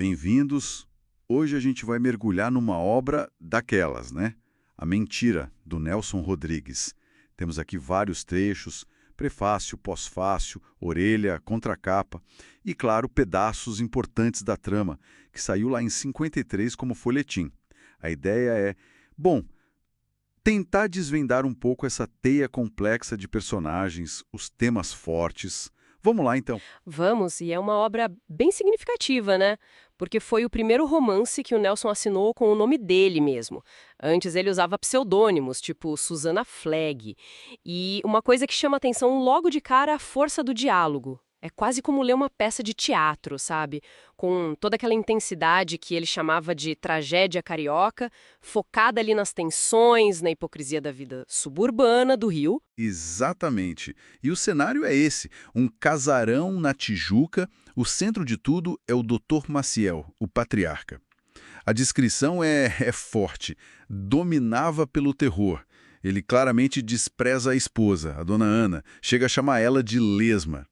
Bem-vindos. Hoje a gente vai mergulhar numa obra daquelas, né? A Mentira, do Nelson Rodrigues. Temos aqui vários trechos, prefácio, pós-fácio, orelha, contracapa e, claro, pedaços importantes da trama, que saiu lá em 53 como folhetim. A ideia é, bom, tentar desvendar um pouco essa teia complexa de personagens, os temas fortes. Vamos lá, então. Vamos, e é uma obra bem significativa, né? Porque foi o primeiro romance que o Nelson assinou com o nome dele mesmo. Antes ele usava pseudônimos, tipo Susana Flegg. E uma coisa que chama atenção logo de cara é a força do diálogo. É quase como ler uma peça de teatro, sabe? Com toda aquela intensidade que ele chamava de tragédia carioca, focada ali nas tensões, na hipocrisia da vida suburbana do Rio. Exatamente. E o cenário é esse, um casarão na Tijuca, o centro de tudo é o Dr. Maciel, o patriarca. A descrição é forte, dominava pelo terror. Ele claramente despreza a esposa, a dona Ana, chega a chamar ela de lesma.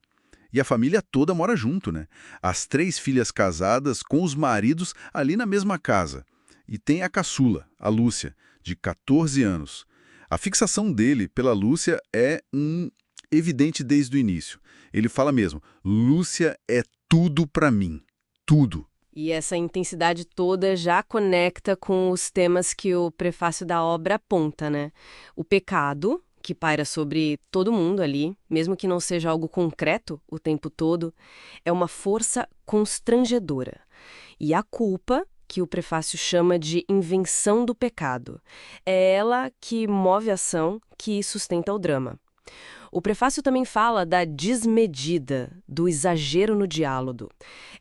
E a família toda mora junto, né? As 3 filhas casadas com os maridos ali na mesma casa. E tem a caçula, a Lúcia, de 14 anos. A fixação dele pela Lúcia é evidente desde o início. Ele fala mesmo, Lúcia é tudo pra mim. Tudo. E essa intensidade toda já conecta com os temas que o prefácio da obra aponta, né? O pecado, que paira sobre todo mundo ali, mesmo que não seja algo concreto o tempo todo, é uma força constrangedora. E a culpa, que o prefácio chama de invenção do pecado, é ela que move a ação, que sustenta o drama. O prefácio também fala da desmedida, do exagero no diálogo.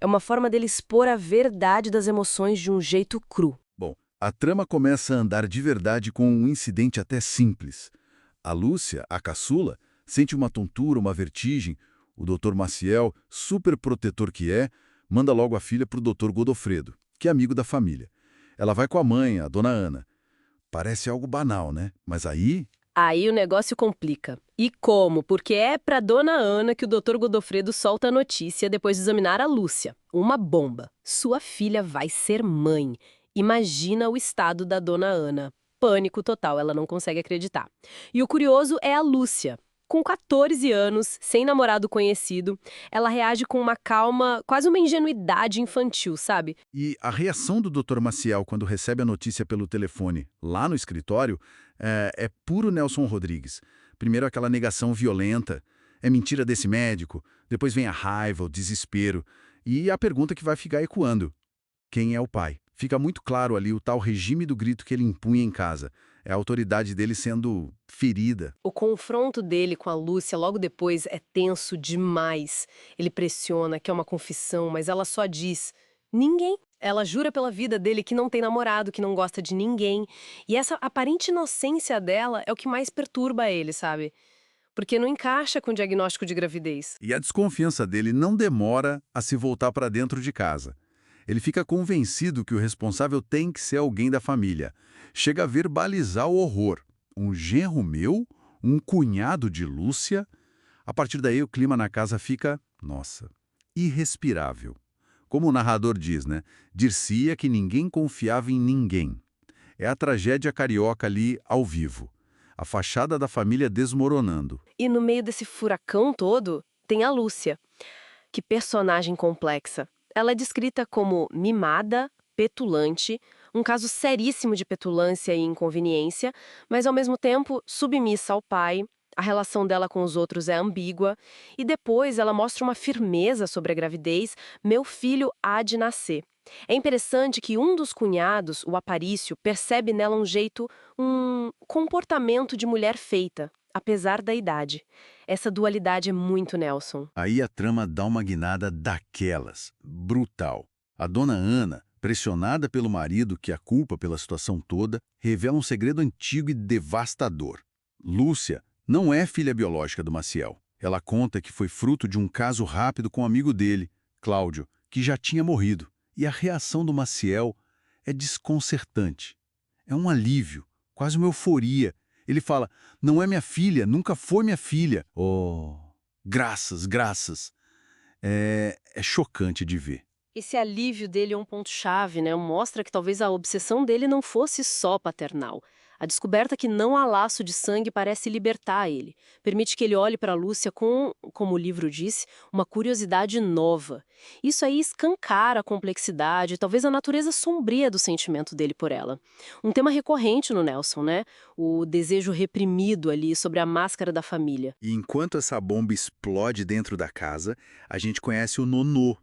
É uma forma dele expor a verdade das emoções de um jeito cru. Bom, a trama começa a andar de verdade com um incidente até simples. A Lúcia, a caçula, sente uma tontura, uma vertigem. O Dr. Maciel, super protetor que é, manda logo a filha para o Dr. Godofredo, que é amigo da família. Ela vai com a mãe, a dona Ana. Parece algo banal, né? Mas aí, Aí o negócio complica. E como? Porque é pra dona Ana que o Dr. Godofredo solta a notícia depois de examinar a Lúcia. Uma bomba. Sua filha vai ser mãe. Imagina o estado da dona Ana. Pânico total, ela não consegue acreditar. E o curioso é a Lúcia. Com 14 anos, sem namorado conhecido, ela reage com uma calma, quase uma ingenuidade infantil, sabe? e a reação do Dr. Maciel quando recebe a notícia pelo telefone lá no escritório é puro Nelson Rodrigues. Primeiro aquela negação violenta, é mentira desse médico, depois vem a raiva, o desespero e a pergunta que vai ficar ecoando. Quem é o pai? Fica muito claro ali o tal regime do grito que ele impunha em casa. É a autoridade dele sendo ferida. O confronto dele com a Lúcia logo depois é tenso demais. Ele pressiona, quer uma confissão, mas ela só diz: ninguém. Ela jura pela vida dele que não tem namorado, que não gosta de ninguém. E essa aparente inocência dela é o que mais perturba ele, sabe? Porque não encaixa com o diagnóstico de gravidez. E a desconfiança dele não demora a se voltar para dentro de casa. Ele fica convencido que o responsável tem que ser alguém da família. Chega a verbalizar o horror. Um genro meu? Um cunhado de Lúcia? A partir daí o clima na casa fica, nossa, irrespirável. Como o narrador diz, né? Dir-se-ia que ninguém confiava em ninguém. É a tragédia carioca ali ao vivo. A fachada da família desmoronando. E no meio desse furacão todo, tem a Lúcia. Que personagem complexa. Ela é descrita como mimada, petulante, um caso seríssimo de petulância e inconveniência, mas ao mesmo tempo submissa ao pai. A relação dela com os outros é ambígua. E depois ela mostra uma firmeza sobre a gravidez. Meu filho há de nascer. É interessante que um dos cunhados, o Aparício, percebe nela um comportamento de mulher feita, apesar da idade. Essa dualidade é muito Nelson. Aí a trama dá uma guinada daquelas, brutal. A dona Ana, pressionada pelo marido que a culpa pela situação toda, revela um segredo antigo e devastador. Lúcia não é filha biológica do Maciel. Ela conta que foi fruto de um caso rápido com um amigo dele, Cláudio, que já tinha morrido. E a reação do Maciel é desconcertante. É um alívio, quase uma euforia. Ele fala, não é minha filha, nunca foi minha filha. Oh, graças, graças. É chocante de ver. Esse alívio dele é um ponto-chave, né? Mostra que talvez a obsessão dele não fosse só paternal. A descoberta que não há laço de sangue parece libertar ele. Permite que ele olhe para Lúcia com, como o livro disse, uma curiosidade nova. Isso aí escancara a complexidade, talvez a natureza sombria do sentimento dele por ela. Um tema recorrente no Nelson, né? O desejo reprimido ali sobre a máscara da família. E enquanto essa bomba explode dentro da casa, a gente conhece o Nonô.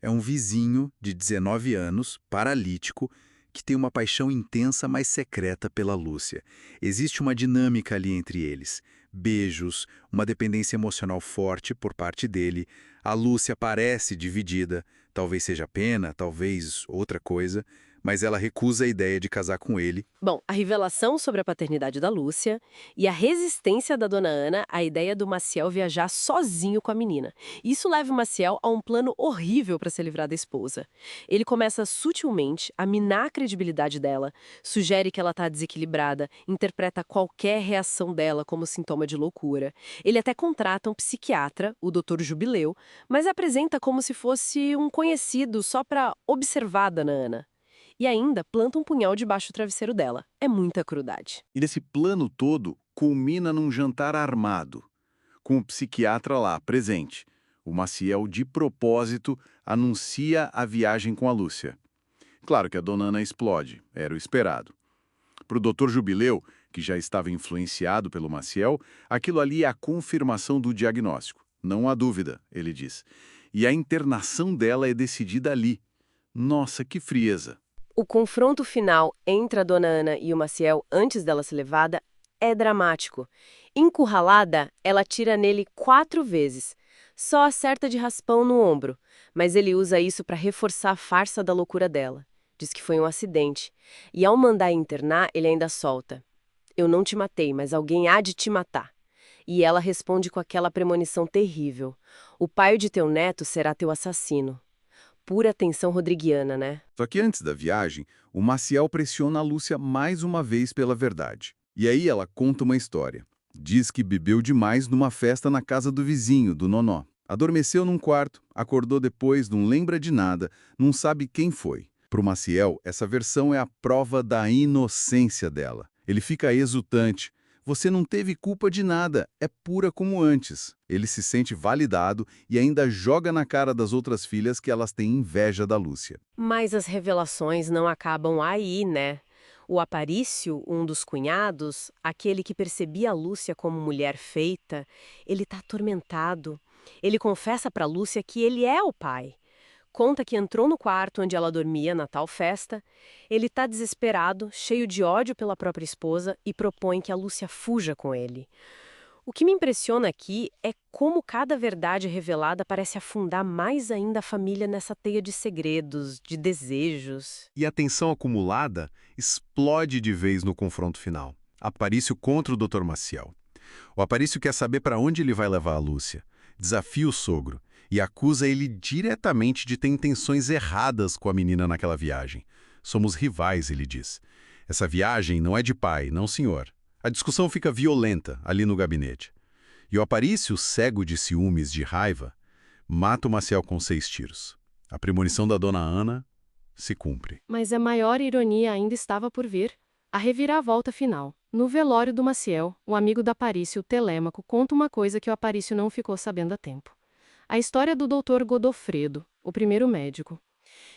É um vizinho de 19 anos, paralítico, que tem uma paixão intensa, mas secreta pela Lúcia. Existe uma dinâmica ali entre eles. Beijos, uma dependência emocional forte por parte dele. A Lúcia parece dividida, talvez seja pena, talvez outra coisa, mas ela recusa a ideia de casar com ele. Bom, a revelação sobre a paternidade da Lúcia e a resistência da dona Ana à ideia do Maciel viajar sozinho com a menina. Isso leva o Maciel a um plano horrível para se livrar da esposa. Ele começa sutilmente a minar a credibilidade dela, sugere que ela está desequilibrada, interpreta qualquer reação dela como sintoma de loucura. Ele até contrata um psiquiatra, o Dr. Jubileu, mas apresenta como se fosse um conhecido só para observar a dona Ana. E ainda planta um punhal debaixo do travesseiro dela. É muita crueldade. E nesse plano todo, culmina num jantar armado, com o psiquiatra lá, presente. O Maciel, de propósito, anuncia a viagem com a Lúcia. Claro que a dona Ana explode, era o esperado. Para o Dr. Jubileu, que já estava influenciado pelo Maciel, aquilo ali é a confirmação do diagnóstico. Não há dúvida, ele diz. E a internação dela é decidida ali. Nossa, que frieza! O confronto final entre a dona Ana e o Maciel antes dela ser levada é dramático. Encurralada, ela atira nele 4 vezes. Só acerta de raspão no ombro, mas ele usa isso para reforçar a farsa da loucura dela. Diz que foi um acidente. E ao mandar internar, ele ainda solta: "Eu não te matei, mas alguém há de te matar." E ela responde com aquela premonição terrível: "O pai de teu neto será teu assassino." Pura tensão rodriguiana, né? Só que antes da viagem, o Maciel pressiona a Lúcia mais uma vez pela verdade. E aí ela conta uma história. Diz que bebeu demais numa festa na casa do vizinho, do Nonó. Adormeceu num quarto, acordou depois, não lembra de nada, não sabe quem foi. Para o Maciel, essa versão é a prova da inocência dela. Ele fica exultante. Você não teve culpa de nada, é pura como antes. Ele se sente validado e ainda joga na cara das outras filhas que elas têm inveja da Lúcia. Mas as revelações não acabam aí, né? O Aparício, um dos cunhados, aquele que percebia a Lúcia como mulher feita, ele tá atormentado. Ele confessa pra Lúcia que ele é o pai. Conta que entrou no quarto onde ela dormia na tal festa. Ele tá desesperado, cheio de ódio pela própria esposa e propõe que a Lúcia fuja com ele. O que me impressiona aqui é como cada verdade revelada parece afundar mais ainda a família nessa teia de segredos, de desejos. E a tensão acumulada explode de vez no confronto final. Aparício contra o Dr. Maciel. O Aparício quer saber para onde ele vai levar a Lúcia. Desafia o sogro e acusa ele diretamente de ter intenções erradas com a menina naquela viagem. Somos rivais, ele diz. Essa viagem não é de pai, não senhor. A discussão fica violenta ali no gabinete. E o Aparício, cego de ciúmes, de raiva, mata o Maciel com 6 tiros. A premonição da dona Ana se cumpre. Mas a maior ironia ainda estava por vir. A reviravolta final. No velório do Maciel, o amigo da Aparício, Telêmaco, conta uma coisa que o Aparício não ficou sabendo a tempo. A história do Dr. Godofredo, o primeiro médico.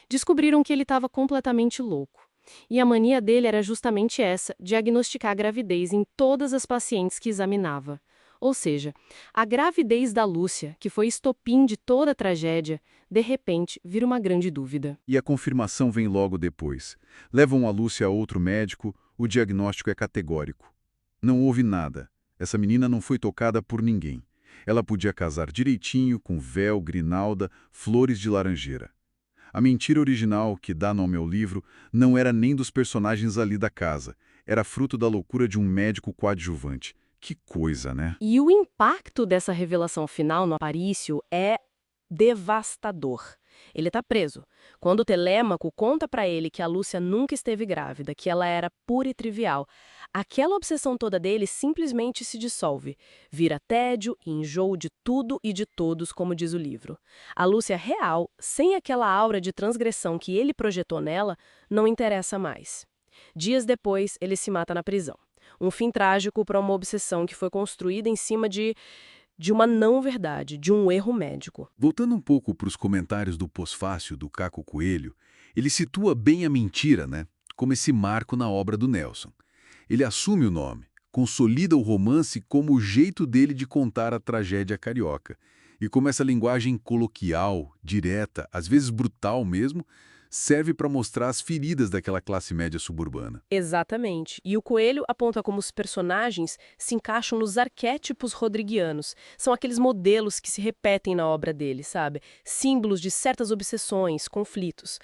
Descobriram que ele estava completamente louco. E a mania dele era justamente essa, diagnosticar a gravidez em todas as pacientes que examinava. Ou seja, a gravidez da Lúcia, que foi estopim de toda a tragédia, de repente vira uma grande dúvida. E a confirmação vem logo depois. Levam a Lúcia a outro médico, o diagnóstico é categórico. Não houve nada. Essa menina não foi tocada por ninguém. Ela podia casar direitinho, com véu, grinalda, flores de laranjeira. A mentira original, que dá nome ao livro, não era nem dos personagens ali da casa. Era fruto da loucura de um médico coadjuvante. Que coisa, né? E o impacto dessa revelação final no Aparício é devastador. Ele está preso. Quando Telêmaco conta para ele que a Lúcia nunca esteve grávida, que ela era pura e trivial, aquela obsessão toda dele simplesmente se dissolve. Vira tédio e enjoo de tudo e de todos, como diz o livro. A Lúcia real, sem aquela aura de transgressão que ele projetou nela, não interessa mais. Dias depois, ele se mata na prisão. Um fim trágico para uma obsessão que foi construída em cima de uma não-verdade, de um erro médico. Voltando um pouco para os comentários do pós-fácil do Caco Coelho, ele situa bem a mentira, né, como esse marco na obra do Nelson. Ele assume o nome, consolida o romance como o jeito dele de contar a tragédia carioca. E como essa linguagem coloquial, direta, às vezes brutal mesmo, serve para mostrar as feridas daquela classe média suburbana. Exatamente. E o Coelho aponta como os personagens se encaixam nos arquétipos rodriguianos. São aqueles modelos que se repetem na obra dele, sabe? Símbolos de certas obsessões, conflitos.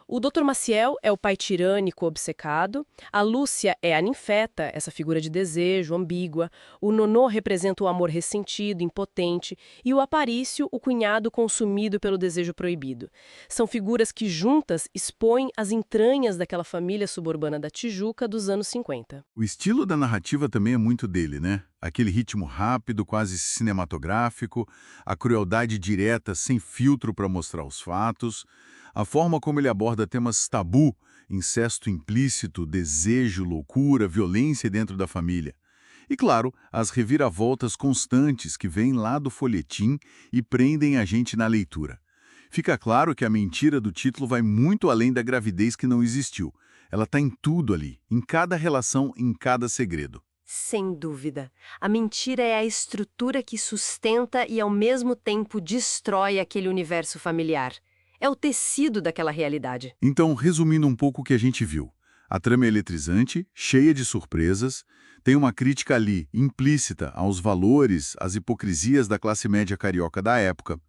O Dr. Maciel é o pai tirânico obcecado, a Lúcia é a ninfeta, essa figura de desejo, ambígua, o Nonô representa o amor ressentido, impotente, e o Aparício, o cunhado consumido pelo desejo proibido. São figuras que juntas expõem as entranhas daquela família suburbana da Tijuca dos anos 50. O estilo da narrativa também é muito dele, né? Aquele ritmo rápido, quase cinematográfico, a crueldade direta, sem filtro para mostrar os fatos, a forma como ele aborda temas tabu, incesto implícito, desejo, loucura, violência dentro da família. E, claro, as reviravoltas constantes que vêm lá do folhetim e prendem a gente na leitura. Fica claro que a mentira do título vai muito além da gravidez que não existiu. Ela está em tudo ali, em cada relação, em cada segredo. Sem dúvida. A mentira é a estrutura que sustenta e, ao mesmo tempo, destrói aquele universo familiar. É o tecido daquela realidade. Então, resumindo um pouco o que a gente viu, a trama é eletrizante, cheia de surpresas, tem uma crítica ali, implícita, aos valores, às hipocrisias da classe média carioca da época.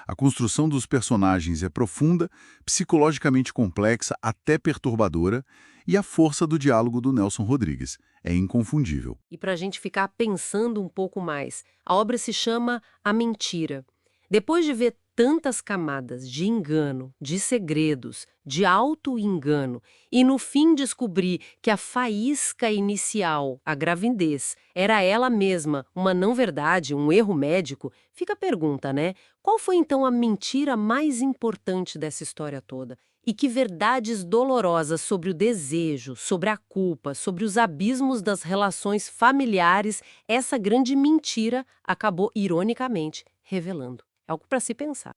A construção dos personagens é profunda, psicologicamente complexa, até perturbadora, e a força do diálogo do Nelson Rodrigues é inconfundível. E para a gente ficar pensando um pouco mais, a obra se chama A Mentira. Depois de ver tantas camadas de engano, de segredos, de auto-engano, e no fim descobrir que a faísca inicial, a gravidez, era ela mesma uma não-verdade, um erro médico, fica a pergunta, né? Qual foi então a mentira mais importante dessa história toda? E que verdades dolorosas sobre o desejo, sobre a culpa, sobre os abismos das relações familiares, essa grande mentira acabou, ironicamente, revelando? É algo para se pensar.